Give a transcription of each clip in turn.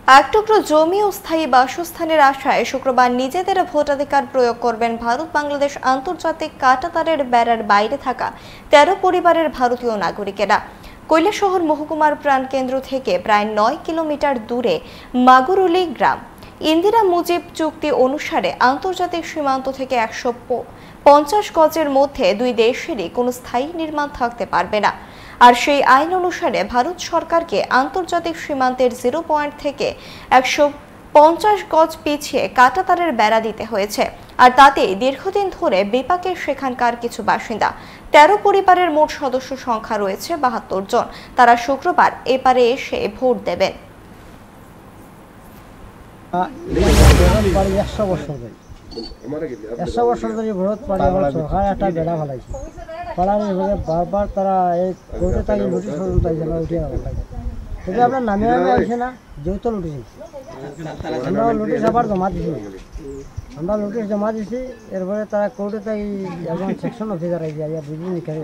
এক টুকরো জমি ও স্থায়ী বাসস্থানের আশায় শুক্রবার নিজেদের ভোটাধিকার প্রয়োগ করবেন ভারত বাংলাদেশ আন্তর্জাতিক কাঁটাতারের বেড়ার বাইরে থাকা ১৩ পরিবারের ভারতীয় নাগরিকেরা। কৈলাসহর মহকুমার প্রাণকেন্দ্র থেকে প্রায় ৯ কিলোমিটার দূরে মাগুরুলি গ্রাম। ইন্দিরা মুজিব চুক্তি অনুসারে আন্তর্জাতিক সীমান্ত থেকে ১৫০ গজের মধ্যে দুই দেশেরই কোনো স্থায়ী নির্মাণ থাকতে পারবে না। আর সেই আইন অনুসারে ভারত সরকারকে আন্তর্জাতিক সীমান্তের 0 পয়েন্ট থেকে ১৫০ গজ পিছিয়ে কাঁটাতারের বেড়া দিতে হয়েছে। আর তাতে দীর্ঘদিন ধরে বিপাকে সেখানকার কিছু বাসিন্দা। ১৩ পরিবারের মোট সদস্য সংখ্যা রয়েছে ৭২ জন। তারা শুক্রবার এপারে এসে ভোট দেবেন। ১০০ বছর ধরে ভারত পাড়ি আমার সরকার একটা বেড়া ফেলাইছে। ফেলার এভাবে বারবার তারা এই কোর্টে তাকে নোটিশ পর্যন্ত আইছে না, উঠিয়ে আবার লাগে। তবে আপনার নামে আইছে না, যেহেতু নোটিশ আমরা নোটিশ আবার জমা দিছি। এরপরে তারা কোর্টে তাই একজন সেকশন অফিসার আইছে বুঝি নিকারে।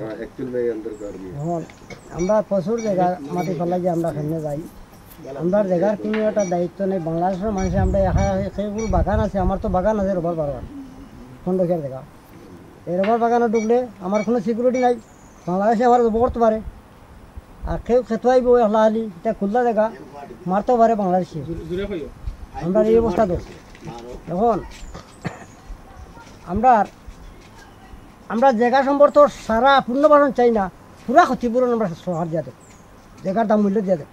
এখন আমরা প্রচুর জায়গা মাটি ফেলাই যে আমরা সেখানে যাই। আমরা জায়গার কোনো একটা দায়িত্ব নেই। বাংলাদেশের মানুষে আমরা সেইগুলো বাগান আছে, আমার তো বাগান আছে রবার বাগান ১৫ জায়গা। এই রবার বাগানে ঢুকলে আমার কোনো সিকিউরিটি নাই। বাংলাদেশে আমার জব করতে পারে, আর কেউ খেতে আইব হলাহালি, এটা খুললা জায়গা মারতেও পারে বাংলাদেশে। আমরা এই অবস্থা তো এখন আমরা জায়গা সম্পর্ক সারা পূর্ণবাসন চাই না, পুরা ক্ষতিপূরণ আমরা সরকার দিয়ে দেব, জায়গার দাম মূল্য দিয়ে দেব।